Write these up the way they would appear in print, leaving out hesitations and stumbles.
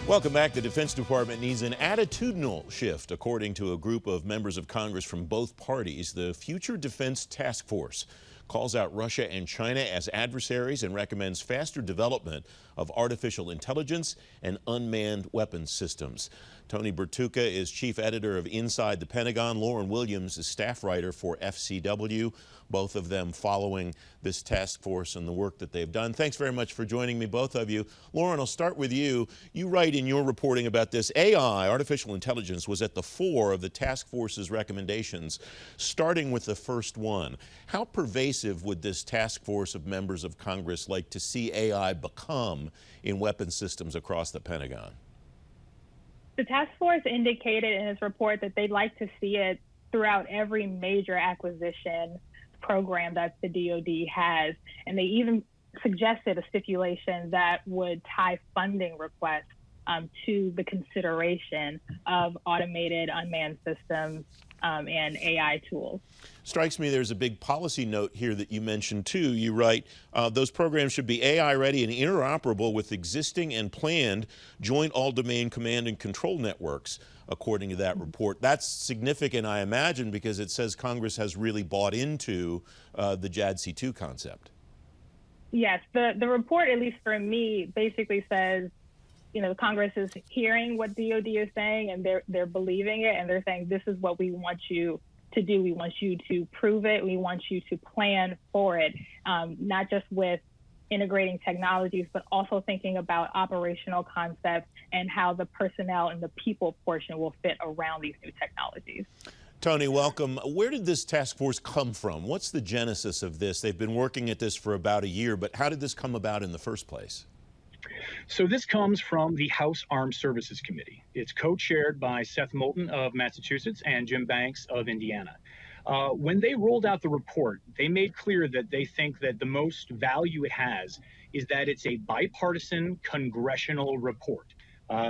Welcome back. The Defense Department needs an attitudinal shift, according to a group of members of Congress from both parties. The Future Defense Task Force calls out Russia and China as adversaries and recommends faster development of artificial intelligence and unmanned weapons systems. Tony Bertuca is chief editor of Inside the Pentagon. Lauren Williams is staff writer for FCW, both of them following this task force and the work that they've done. Thanks very much for joining me, both of you. Lauren, I'll start with you. You write in your reporting about this, AI, artificial intelligence, was at the fore of the task force's recommendations, starting with the first one. How pervasive would this task force of members of Congress like to see AI become in weapon systems across the Pentagon? The task force indicated in its report that they'd like to see it throughout every major acquisition program that the DoD has. And they even suggested a stipulation that would tie funding requests to the consideration of automated unmanned systems and AI tools. Strikes me there's a big policy note here that you mentioned too. You write, those programs should be AI ready and interoperable with existing and planned joint all-domain command and control networks, according to that report. That's significant, I imagine, because it says Congress has really bought into the JADC2 concept. Yes, the report, at least for me, basically says, you know, Congress is hearing what DoD is saying and they're believing it, and they're saying, this is what we want you to do. We want you to prove it. We want you to plan for it, not just with integrating technologies, but also thinking about operational concepts and how the personnel and the people portion will fit around these new technologies. Tony, welcome. Where did this task force come from? What's the genesis of this? They've been working at this for about a year, but how did this come about in the first place? So this comes from the House Armed Services Committee. It's co-chaired by Seth Moulton of Massachusetts and Jim Banks of Indiana. When they rolled out the report, they made clear that they think that the most value it has is that it's a bipartisan congressional report.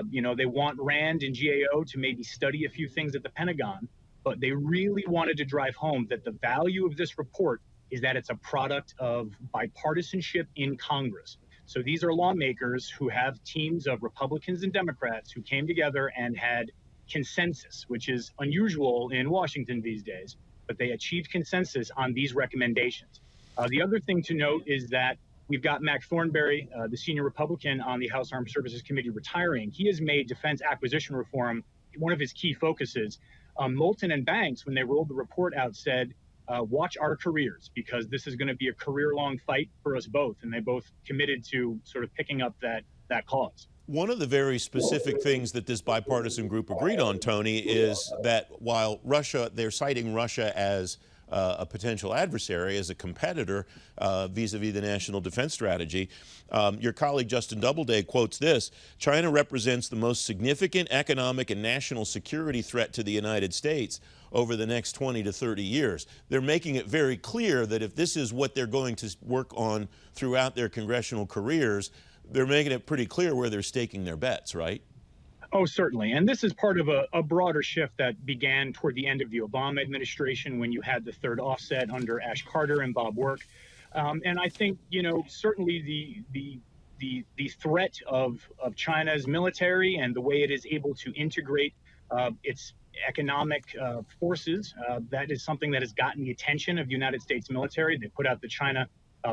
You know, they want RAND and GAO to maybe study a few things at the Pentagon, but they really wanted to drive home that the value of this report is that it's a product of bipartisanship in Congress. So these are lawmakers who have teams of Republicans and Democrats who came together and had consensus, which is unusual in Washington these days, but they achieved consensus on these recommendations. The other thing to note is that we've got Mac Thornberry, the senior Republican on the House Armed Services Committee, retiring. He has made defense acquisition reform one of his key focuses. Moulton and Banks, when they rolled the report out, said, watch our careers, because this is going to be a career-long fight for us both, and they both committed to sort of picking up that cause. One of the very specific things that this bipartisan group agreed on, Tony, is that while they're citing Russia as a potential adversary, as a competitor vis-a-vis the national defense strategy. Your colleague Justin Doubleday quotes this: China represents the most significant economic and national security threat to the United States over the next 20 to 30 years. They're making it very clear that if this is what they're going to work on throughout their congressional careers, they're making it pretty clear where they're staking their bets, right? Oh, certainly. And this is part of a broader shift that began toward the end of the Obama administration, when you had the third offset under Ash Carter and Bob Work. And I think, you know, certainly the threat of China's military and the way it is able to integrate its economic forces, that is something that has gotten the attention of the United States military. They put out the China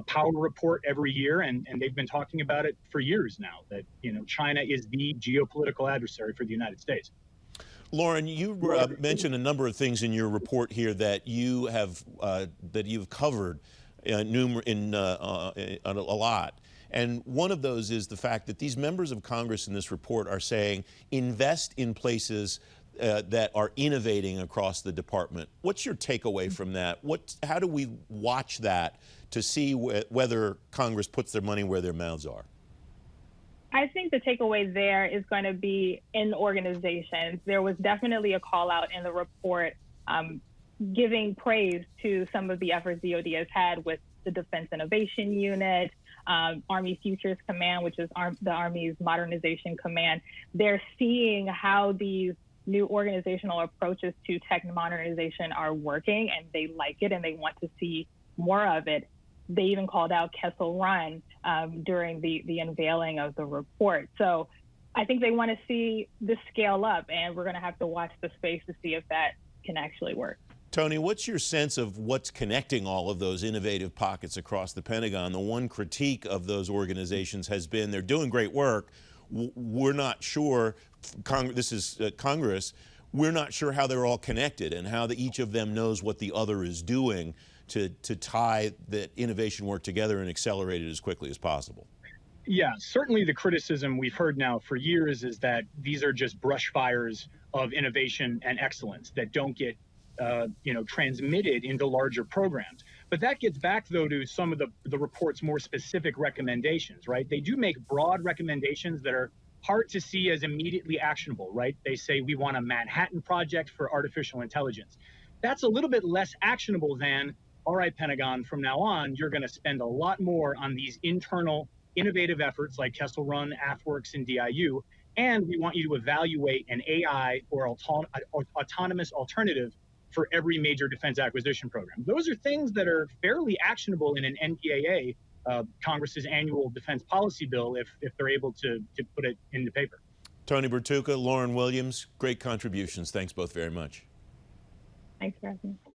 Power Report every year, and they've been talking about it for years now, that, you know, China is the geopolitical adversary for the United States. Lauren, you mentioned a number of things in your report here that you have you've covered a lot. And one of those is the fact that these members of Congress in this report are saying invest in places that are innovating across the department. What's your takeaway from that? How do we watch that to see whether Congress puts their money where their mouths are? I think the takeaway there is going to be in organizations. There was definitely a call out in the report giving praise to some of the efforts DoD has had with the Defense Innovation Unit, Army Futures Command, which is the Army's modernization command. They're seeing how these new organizational approaches to tech modernization are working, and they like it and they want to see more of it. They even called out Kessel Run during the unveiling of the report. So I think they want to see this scale up, and we're going to have to watch the space to see if that can actually work. Tony, what's your sense of what's connecting all of those innovative pockets across the Pentagon? The one critique of those organizations has been they're doing great work. We're not sure, this is Congress, we're not sure how they're all connected and how each of them knows what the other is doing to tie that innovation work together and accelerate it as quickly as possible. Yeah, certainly the criticism we've heard now for years is that these are just brush fires of innovation and excellence that don't get transmitted into larger programs. But that gets back, though, to some of the report's more specific recommendations, right? They do make broad recommendations that are hard to see as immediately actionable, right? They say we want a Manhattan Project for artificial intelligence. That's a little bit less actionable than, all right, Pentagon, from now on, you're going to spend a lot more on these internal innovative efforts like Kessel Run, AFWorks, and DIU, and we want you to evaluate an AI or autonomous alternative for every major defense acquisition program. Those are things that are fairly actionable in an NPAA, Congress's annual defense policy bill, if they're able to put it into paper. Tony Bertuca, Lauren Williams, great contributions. Thanks both very much. Thanks for having me.